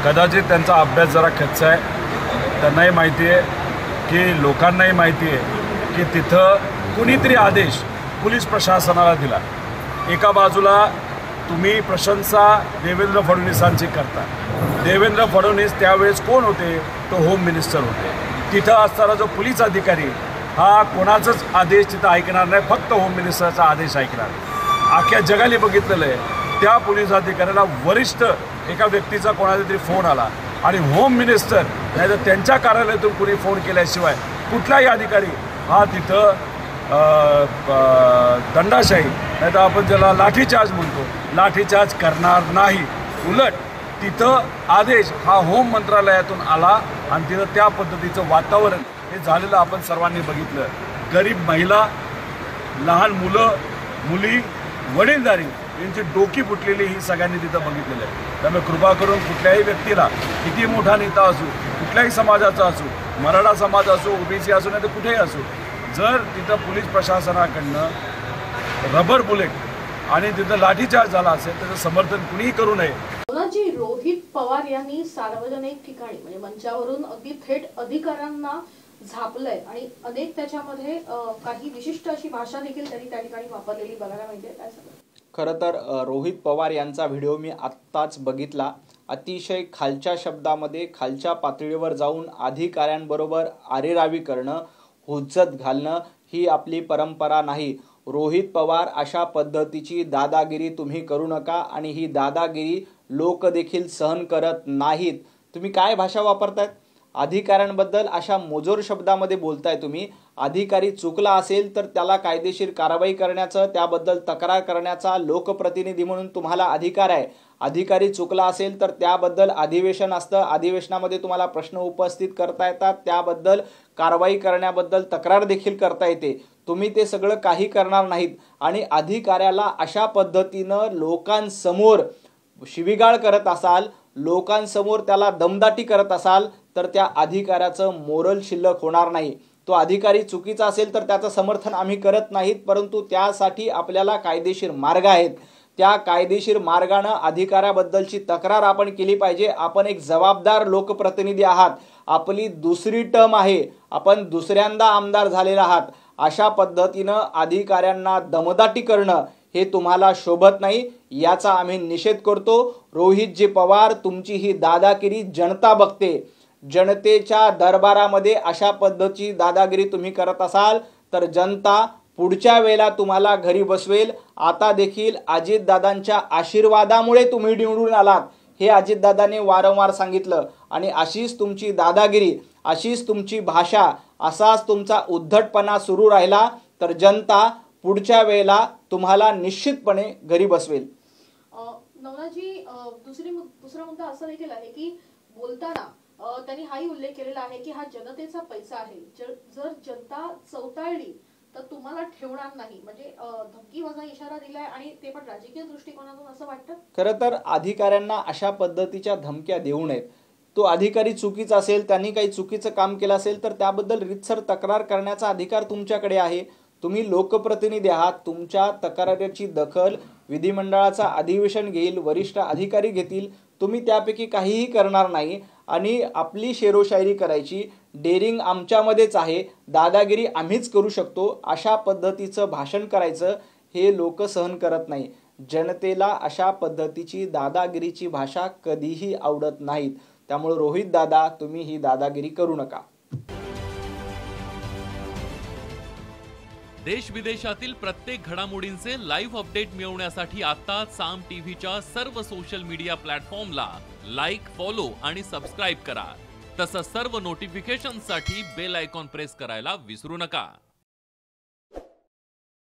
कदाचित त्यांचा अभ्यास जरा कच्चा आहे, त्यांनाही माहिती आहे की लोकांनाही माहिती आहे की तिथं कुणीतरी आदेश पोलीस प्रशासनाला दिला। एका बाजूला तुम्ही प्रशंसा देवेंद्र फडणवीसांची करता, देवेंद्र फडणवीस त्यावेळेस कोण होते? तो होम मिनिस्टर होते। तिथं असताना जो पोलीस अधिकारी हा कोणाचाच आदेश तिथं ऐकणार नाही, फक्त होम मिनिस्टरचा आदेश ऐकणार। अख्ख्या जगाने बघितलेलं आहे त्या पोलीस अधिकाऱ्याला वरिष्ठ एका व्यक्तीचा कोणाचा तरी फोन आला आणि होम मिनिस्टर नाही तर त्यांच्या कार्यालयातून कुणी फोन केल्याशिवाय कुठलाही अधिकारी हा तिथं दंडाशाही नाही तर आपण ज्याला लाठीचार्ज म्हणतो लाठीचार्ज करणार नाही। उलट तिथं आदेश हा होम मंत्रालयातून आला आणि तिथं त्या पद्धतीचं वातावरण हे झालेलं आपण सर्वांनी बघितलं। गरीब महिला, लहान मुलं मुली, वडीलधारी यांची डोकी फुटलेली ही सगळ्यांनी तिथं बघितलेलं आहे। त्यामुळे कृपा करून कुठल्याही व्यक्तीला किती मोठा नेता असू, कुठल्याही समाजाचा असू, मराठा समाज असो, ओबीसी असो नाही तर कुठेही असो, जर तिथं पोलीस प्रशासनाकडनं रबर बुलेट आणि तिथं लाठीचार्ज झाला असेल त्याचं समर्थन कुणीही करू नये। जी रोहित पवार यांनी सार्वजनिक ठिकाणी म्हणजे मंचावरून अगदी थेट अधिकाऱ्यांना झापलंय आणि अनेक त्याच्यामध्ये काही विशिष्ट अशी भाषा देखील त्यांनी त्या ठिकाणी वापरलेली बघायला मिळते। काय सांगा? खरं तर रोहित पवार यांचा व्हिडिओ मी आत्ताच बघितला। अतिशय खालच्या शब्दामध्ये खालच्या पातळीवर जाऊन अधिकाऱ्यांबरोबर आरेरावी करणं, हुज्जत घालणं ही आपली परंपरा नाही। रोहित पवार अशा पद्धतीची दादागिरी तुम्ही करू नका आणि ही दादागिरी लोक देखील सहन करत नाहीत। तुम्ही काय भाषा वापरतायत? अधिकाऱ्यांबद्दल अशा मोजोर शब्दामध्ये बोलताय तुम्ही। अधिकारी चुकला असेल तर त्याला कायदेशीर कारवाई करण्याचं, त्याबद्दल तक्रार करण्याचा लोकप्रतिनिधी म्हणून तुम्हाला अधिकार आहे। अधिकारी चुकला असेल तर त्याबद्दल अधिवेशन असतं, अधिवेशनामध्ये तुम्हाला प्रश्न उपस्थित करता येतात, त्याबद्दल कारवाई करण्याबद्दल तक्रार देखील करता येते। तुम्ही ते सगळं काही करणार नाहीत आणि अधिकाऱ्याला अशा पद्धतीनं लोकांसमोर शिवीगाळ करत असाल, लोकांसमोर त्याला दमदाटी करत असाल तर त्या अधिकाऱ्याचं मोरल शिल्लक होणार नाही। तो अधिकारी चुकीचा असेल तर त्याचं समर्थन आम्ही करत नाहीत, परंतु त्यासाठी आपल्याला कायदेशीर मार्ग आहेत। त्या कायदेशीर मार्गाने अधिकाऱ्याबद्दलची तक्रार आपण केली पाहिजे। आपण एक जबाबदार लोकप्रतिनिधी आहात, आपली दुसरी टर्म आहे, आपण दुसऱ्यांदा आमदार झालेला आहात। अशा पद्धतीनं अधिकाऱ्यांना दमदाटी करणं हे तुम्हाला शोभत नाही, याचा आम्ही निषेध करतो। रोहितजी पवार, तुमची ही दादागिरी जनता बघते। जनतेच्या दरबारामध्ये अशा पद्धतीची दादागिरी तुम्ही करत असाल तर जनता पुढच्या वेळेला तुम्हाला घरी बसवेल। आता देखील अजितदादांच्या आशीर्वादामुळे तुम्ही निवडून आलात हे अजितदादांनी वारंवार सांगितलं आणि अशीच तुमची दादागिरी, अशीच तुमची भाषा, असाच तुमचा उद्धटपणा सुरू राहिला तर जनता पुढच्या वेळेला तुम्हाला निश्चितपणे घरी बसवेल। नवनाथजी, दुसरा मुद्दा असा देखील आहे की बोलताना त्यांनी हाही उल्लेख केलेला आहे की हा जनतेचा पैसा आहे, जर जनता चौताळली तर तुम्हाला ठेवणार नाही, म्हणजे धमकीवजा इशारा दिलाय आणि ते पण राजकीय दृष्टिकोनातून असं वाटतं। खरं तर अधिकाऱ्यांना अशा पद्धतीच्या धमक्या देऊ नयेत। तो अधिकारी चुकीचा असेल, त्यांनी काही चुकीचं काम केलं असेल तर त्याबद्दल रीतसर तक्रार करण्याचा अधिकार तुमच्याकडे आहे। तुम्ही लोकप्रतिनिधी आहात, तुमच्या तक्रारीची दखल विधिमंडळाचा अधिवेशन घेईल, वरिष्ठ अधिकारी घेतील, तुम्ही त्यापैकी काहीही करणार नाही आणि आपली शेरोशायरी करायची डेअरिंग आमच्यामध्येच आहे, दादागिरी आम्हीच करू शकतो, अशा पद्धतीचं भाषण करायचं हे लोक सहन करत नाही। जनतेला अशा पद्धतीची दादागिरीची भाषा कधीही आवडत नाहीत। त्यामुळे रोहित दादा, तुम्ही ही दादागिरी करू नका। देश विदेशातील प्रत्येक घडामोडींचे लाईव्ह अपडेट मिळवण्यासाठी आता साम टीव्हीच्या सर्व सोशल मीडिया प्लॅटफॉर्मला लाईक, फॉलो आणि सबस्क्राइब करा। तसंच सर्व नोटिफिकेशनसाठी बेल आयकॉन प्रेस करायला विसरू नका।